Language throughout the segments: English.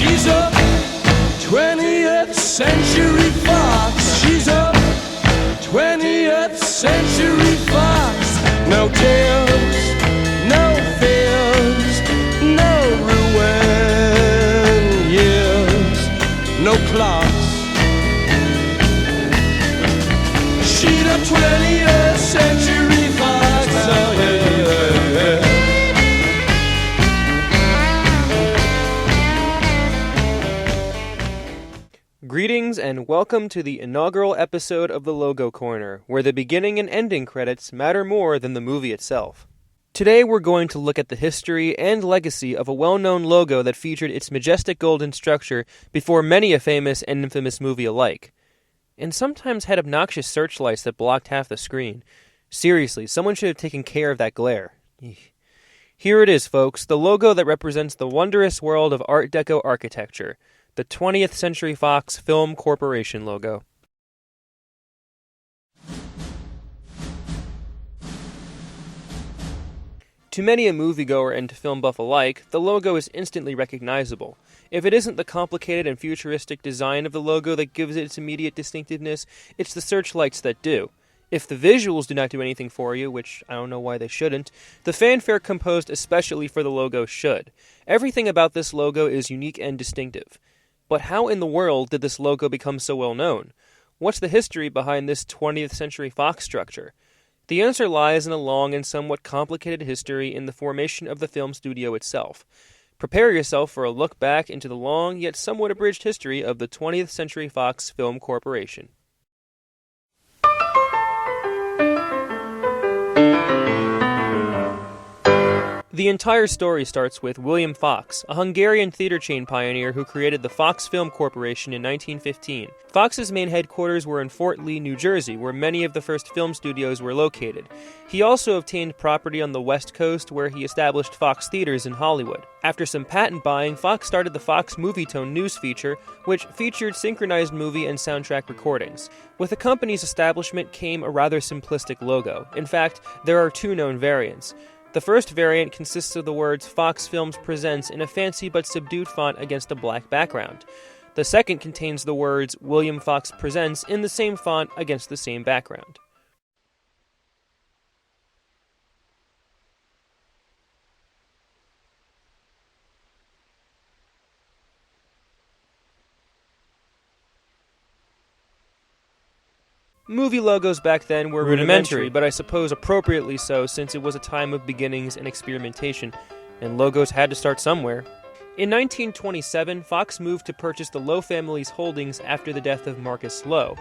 She's a 20th century fox. She's a 20th century fox. No tears, no fears, no ruin years, no clocks. She's a 20th century fox. Oh, yeah. Greetings and welcome to the inaugural episode of the Logo Corner, where the beginning and ending credits matter more than the movie itself. Today we're going to look at the history and legacy of a well-known logo that featured its majestic golden structure before many a famous and infamous movie alike, and sometimes had obnoxious searchlights that blocked half the screen. Seriously, someone should have taken care of that glare. Here it is, folks, the logo that represents the wondrous world of Art Deco architecture. The 20th Century Fox Film Corporation logo. To many a moviegoer and to film buff alike, the logo is instantly recognizable. If it isn't the complicated and futuristic design of the logo that gives it its immediate distinctiveness, it's the searchlights that do. If the visuals do not do anything for you, which I don't know why they shouldn't, the fanfare composed especially for the logo should. Everything about this logo is unique and distinctive. But how in the world did this logo become so well known? What's the history behind this 20th Century Fox structure? The answer lies in a long and somewhat complicated history in the formation of the film studio itself. Prepare yourself for a look back into the long yet somewhat abridged history of the 20th Century Fox Film Corporation. The entire story starts with William Fox, a Hungarian theater chain pioneer who created the Fox Film Corporation in 1915. Fox's main headquarters were in Fort Lee, New Jersey, where many of the first film studios were located. He also obtained property on the West Coast, where he established Fox Theaters in Hollywood. After some patent buying, Fox started the Fox Movietone news feature, which featured synchronized movie and soundtrack recordings. With the company's establishment came a rather simplistic logo. In fact, there are two known variants. The first variant consists of the words Fox Films Presents in a fancy but subdued font against a black background. The second contains the words William Fox Presents in the same font against the same background. Movie logos back then were rudimentary, but I suppose appropriately so since it was a time of beginnings and experimentation, and logos had to start somewhere. In 1927, Fox moved to purchase the Lowe family's holdings after the death of Marcus Lowe,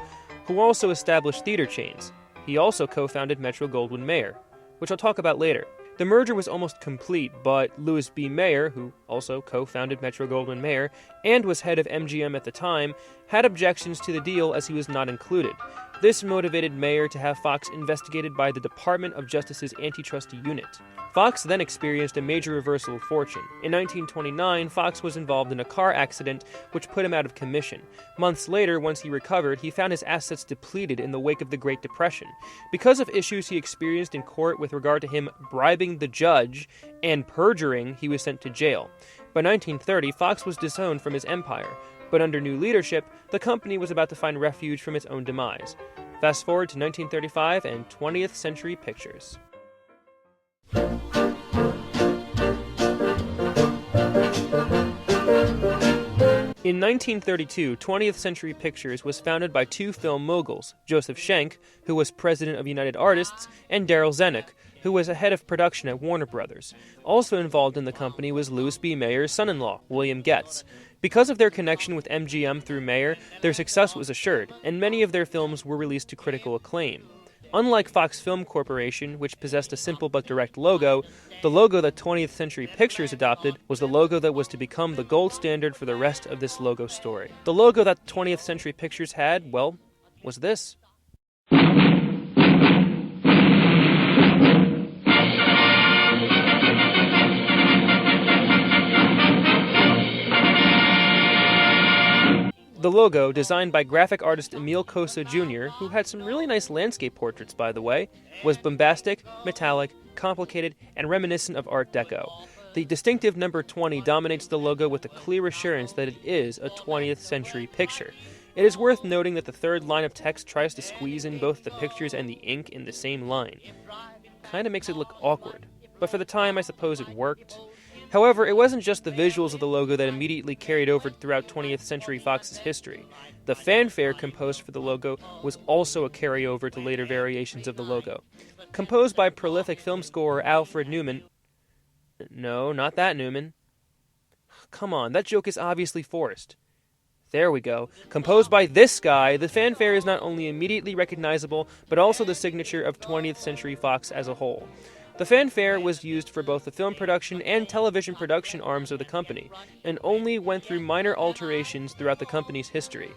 who also established theater chains. He also co-founded Metro-Goldwyn-Mayer, which I'll talk about later. The merger was almost complete, but Louis B. Mayer, who also co-founded Metro-Goldwyn-Mayer and was head of MGM at the time, had objections to the deal as he was not included. This motivated Mayer to have Fox investigated by the Department of Justice's Antitrust Unit. Fox then experienced a major reversal of fortune. In 1929, Fox was involved in a car accident which put him out of commission. Months later, once he recovered, he found his assets depleted in the wake of the Great Depression. Because of issues he experienced in court with regard to him bribing the judge and perjuring, he was sent to jail. By 1930, Fox was disowned from his empire. But under new leadership, the company was about to find refuge from its own demise. Fast forward to 1935 and 20th Century Pictures. In 1932, 20th Century Pictures was founded by two film moguls, Joseph Schenck, who was president of United Artists, and Darryl Zanuck, who was a head of production at Warner Brothers. Also involved in the company was Louis B. Mayer's son-in-law, William Getz. Because of their connection with MGM through Mayer, their success was assured, and many of their films were released to critical acclaim. Unlike Fox Film Corporation, which possessed a simple but direct logo, the logo that 20th Century Pictures adopted was the logo that was to become the gold standard for the rest of this logo story. The logo that 20th Century Pictures had, well, was this. The logo, designed by graphic artist Emil Cosa Jr., who had some really nice landscape portraits, by the way, was bombastic, metallic, complicated, and reminiscent of Art Deco. The distinctive number 20 dominates the logo with a clear assurance that it is a 20th century picture. It is worth noting that the third line of text tries to squeeze in both the pictures and the ink in the same line. Kinda makes it look awkward, but for the time I suppose it worked. However, it wasn't just the visuals of the logo that immediately carried over throughout 20th Century Fox's history. The fanfare composed for the logo was also a carryover to later variations of the logo. Composed by prolific film scorer Alfred Newman. No, not that Newman. Come on, that joke is obviously forced. There we go. Composed by this guy, the fanfare is not only immediately recognizable, but also the signature of 20th Century Fox as a whole. The fanfare was used for both the film production and television production arms of the company, and only went through minor alterations throughout the company's history.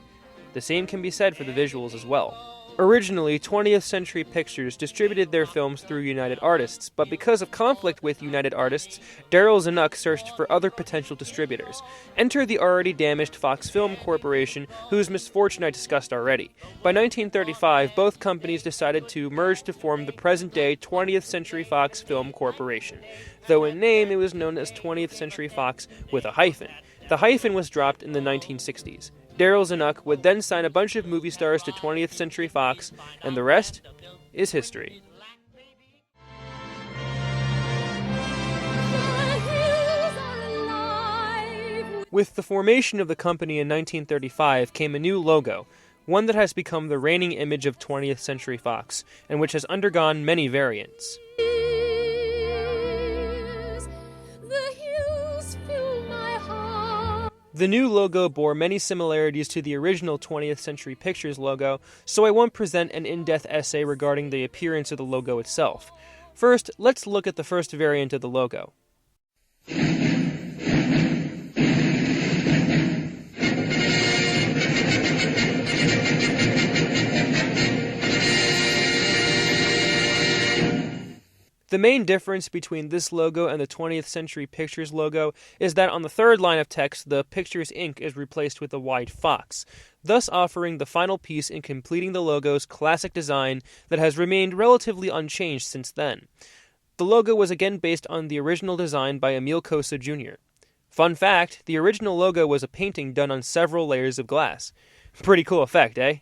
The same can be said for the visuals as well. Originally, 20th Century Pictures distributed their films through United Artists, but because of conflict with United Artists, Daryl Zanuck searched for other potential distributors. Enter the already damaged Fox Film Corporation, whose misfortune I discussed already. By 1935, both companies decided to merge to form the present-day 20th Century Fox Film Corporation. Though in name, it was known as 20th Century Fox with a hyphen. The hyphen was dropped in the 1960s. Daryl Zanuck would then sign a bunch of movie stars to 20th Century Fox, and the rest is history. With the formation of the company in 1935 came a new logo, one that has become the reigning image of 20th Century Fox, and which has undergone many variants. The new logo bore many similarities to the original 20th Century Pictures logo, so I won't present an in-depth essay regarding the appearance of the logo itself. First, let's look at the first variant of the logo. The main difference between this logo and the 20th Century Pictures logo is that on the third line of text, the picture's ink is replaced with a white fox, thus offering the final piece in completing the logo's classic design that has remained relatively unchanged since then. The logo was again based on the original design by Emil Cosa Jr. Fun fact, the original logo was a painting done on several layers of glass. Pretty cool effect, eh?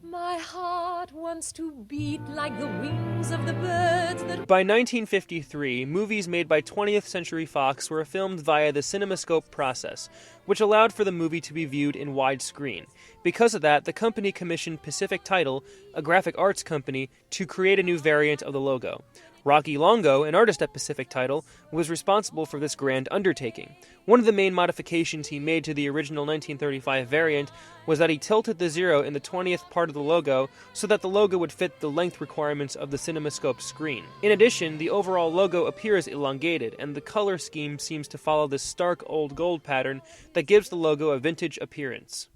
My heart wants to beat like the wings of the birds that... By 1953, movies made by 20th Century Fox were filmed via the CinemaScope process, which allowed for the movie to be viewed in widescreen. Because of that, the company commissioned Pacific Title, a graphic arts company, to create a new variant of the logo. Rocky Longo, an artist at Pacific Title, was responsible for this grand undertaking. One of the main modifications he made to the original 1935 variant was that he tilted the 0 in the 20th part of the logo so that the logo would fit the length requirements of the CinemaScope screen. In addition, the overall logo appears elongated, and the color scheme seems to follow this stark old gold pattern that gives the logo a vintage appearance.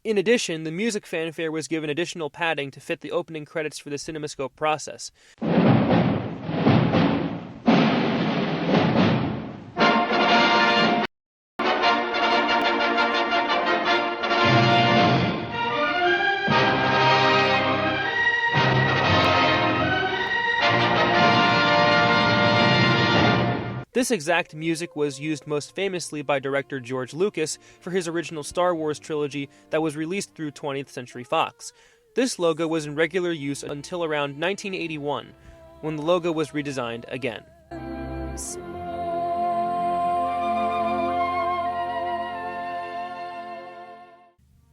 In addition, the music fanfare was given additional padding to fit the opening credits for the CinemaScope process. This exact music was used most famously by director George Lucas for his original Star Wars trilogy that was released through 20th Century Fox. This logo was in regular use until around 1981, when the logo was redesigned again.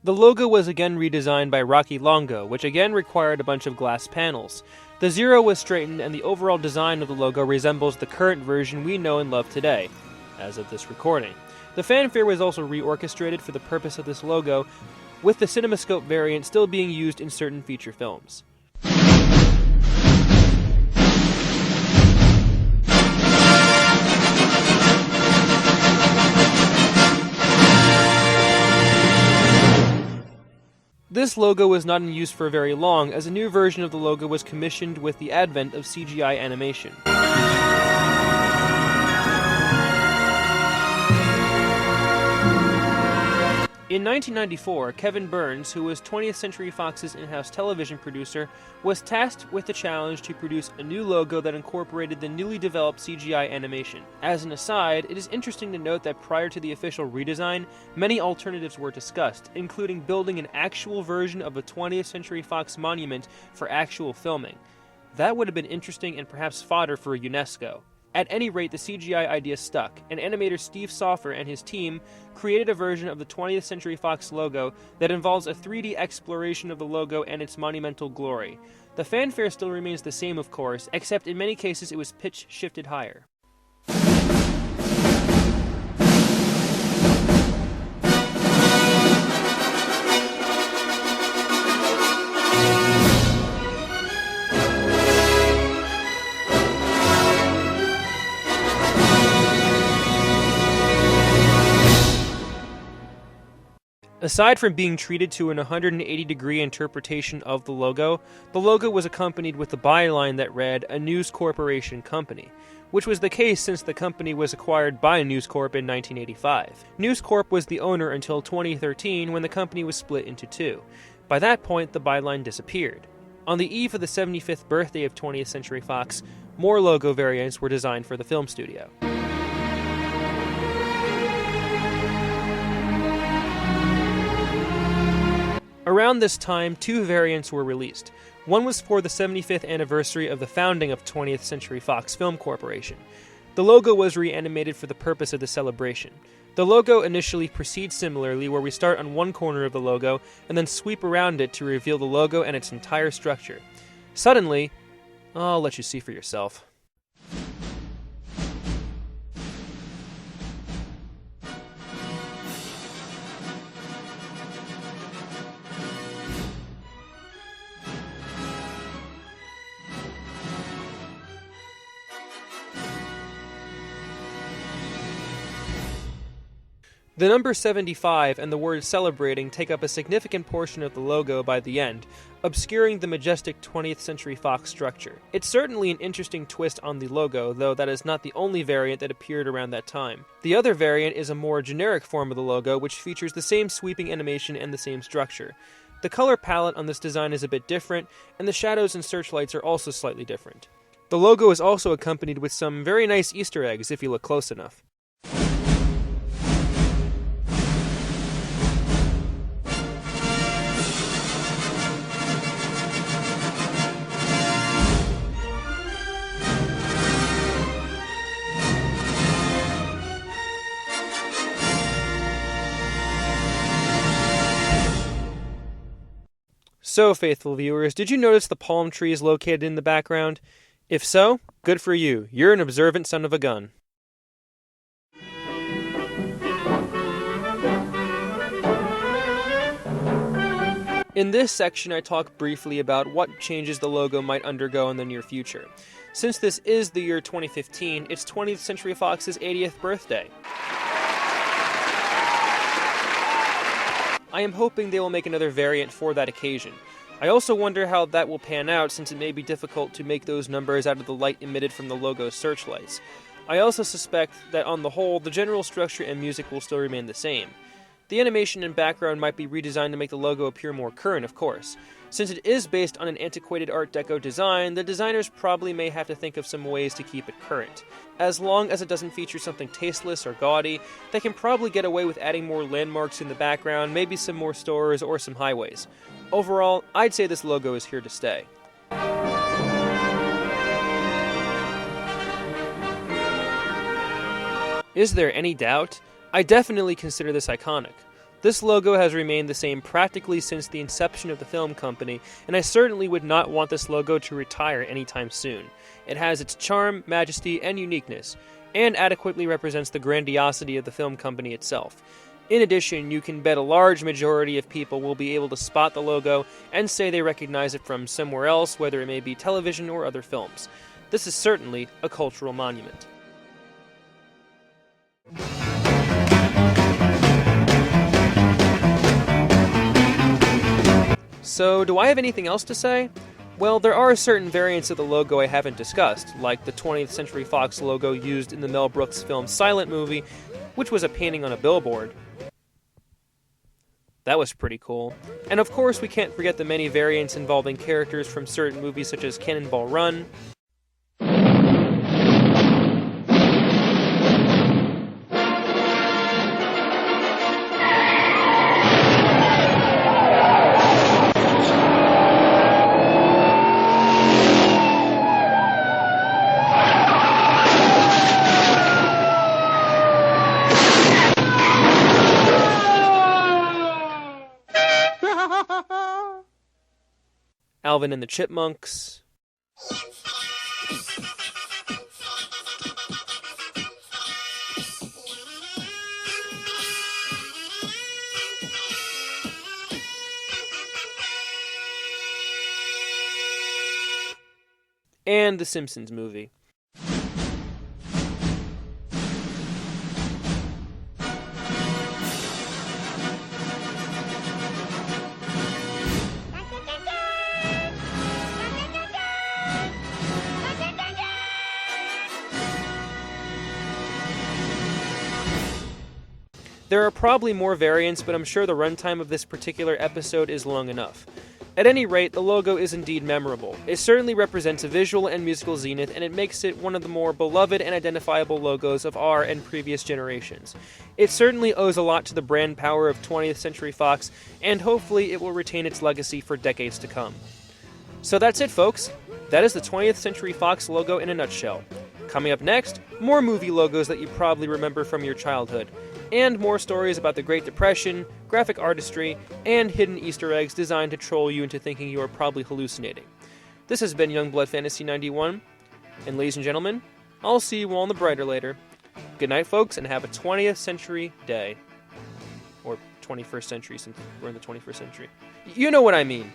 The logo was again redesigned by Rocky Longo, which again required a bunch of glass panels. The 0 was straightened, and the overall design of the logo resembles the current version we know and love today, as of this recording. The fanfare was also reorchestrated for the purpose of this logo, with the CinemaScope variant still being used in certain feature films. This logo was not in use for very long, as a new version of the logo was commissioned with the advent of CGI animation. In 1994, Kevin Burns, who was 20th Century Fox's in-house television producer, was tasked with the challenge to produce a new logo that incorporated the newly developed CGI animation. As an aside, it is interesting to note that prior to the official redesign, many alternatives were discussed, including building an actual version of a 20th Century Fox monument for actual filming. That would have been interesting and perhaps fodder for UNESCO. At any rate, the CGI idea stuck, and animator Steve Soffer and his team created a version of the 20th Century Fox logo that involves a 3D exploration of the logo and its monumental glory. The fanfare still remains the same, of course, except in many cases it was pitch shifted higher. Aside from being treated to an 180-degree interpretation of the logo was accompanied with the byline that read, "A News Corporation Company," which was the case since the company was acquired by News Corp in 1985. News Corp was the owner until 2013 when the company was split into two. By that point, the byline disappeared. On the eve of the 75th birthday of 20th Century Fox, more logo variants were designed for the film studio. Around this time, two variants were released. One was for the 75th anniversary of the founding of 20th Century Fox Film Corporation. The logo was reanimated for the purpose of the celebration. The logo initially proceeds similarly, where we start on one corner of the logo and then sweep around it to reveal the logo and its entire structure. Suddenly, I'll let you see for yourself. The number 75 and the word celebrating take up a significant portion of the logo by the end, obscuring the majestic 20th Century Fox structure. It's certainly an interesting twist on the logo, though that is not the only variant that appeared around that time. The other variant is a more generic form of the logo, which features the same sweeping animation and the same structure. The color palette on this design is a bit different, and the shadows and searchlights are also slightly different. The logo is also accompanied with some very nice Easter eggs if you look close enough. So, faithful viewers, did you notice the palm trees located in the background? If so, good for you. You're an observant son of a gun. In this section, I talk briefly about what changes the logo might undergo in the near future. Since this is the year 2015, it's 20th Century Fox's 80th birthday. I am hoping they will make another variant for that occasion. I also wonder how that will pan out, since it may be difficult to make those numbers out of the light emitted from the logo's searchlights. I also suspect that on the whole, the general structure and music will still remain the same. The animation and background might be redesigned to make the logo appear more current, of course. Since it is based on an antiquated Art Deco design, the designers probably may have to think of some ways to keep it current. As long as it doesn't feature something tasteless or gaudy, they can probably get away with adding more landmarks in the background, maybe some more stores or some highways. Overall, I'd say this logo is here to stay. Is there any doubt? I definitely consider this iconic. This logo has remained the same practically since the inception of the film company, and I certainly would not want this logo to retire anytime soon. It has its charm, majesty, and uniqueness, and adequately represents the grandiosity of the film company itself. In addition, you can bet a large majority of people will be able to spot the logo and say they recognize it from somewhere else, whether it may be television or other films. This is certainly a cultural monument. So, do I have anything else to say? Well, there are certain variants of the logo I haven't discussed, like the 20th Century Fox logo used in the Mel Brooks film Silent Movie, which was a painting on a billboard. That was pretty cool. And of course, we can't forget the many variants involving characters from certain movies such as Cannonball Run, Alvin and the Chipmunks, and the Simpsons movie. There are probably more variants, but I'm sure the runtime of this particular episode is long enough. At any rate, the logo is indeed memorable. It certainly represents a visual and musical zenith, and it makes it one of the more beloved and identifiable logos of our and previous generations. It certainly owes a lot to the brand power of 20th Century Fox, and hopefully it will retain its legacy for decades to come. So that's it, folks. That is the 20th Century Fox logo in a nutshell. Coming up next, more movie logos that you probably remember from your childhood, and more stories about the Great Depression, graphic artistry, and hidden Easter eggs designed to troll you into thinking you are probably hallucinating. This has been Youngblood Fantasy 91, and ladies and gentlemen, I'll see you all on the brighter later. Good night, folks, and have a 20th century day. Or 21st century, since we're in the 21st century. You know what I mean.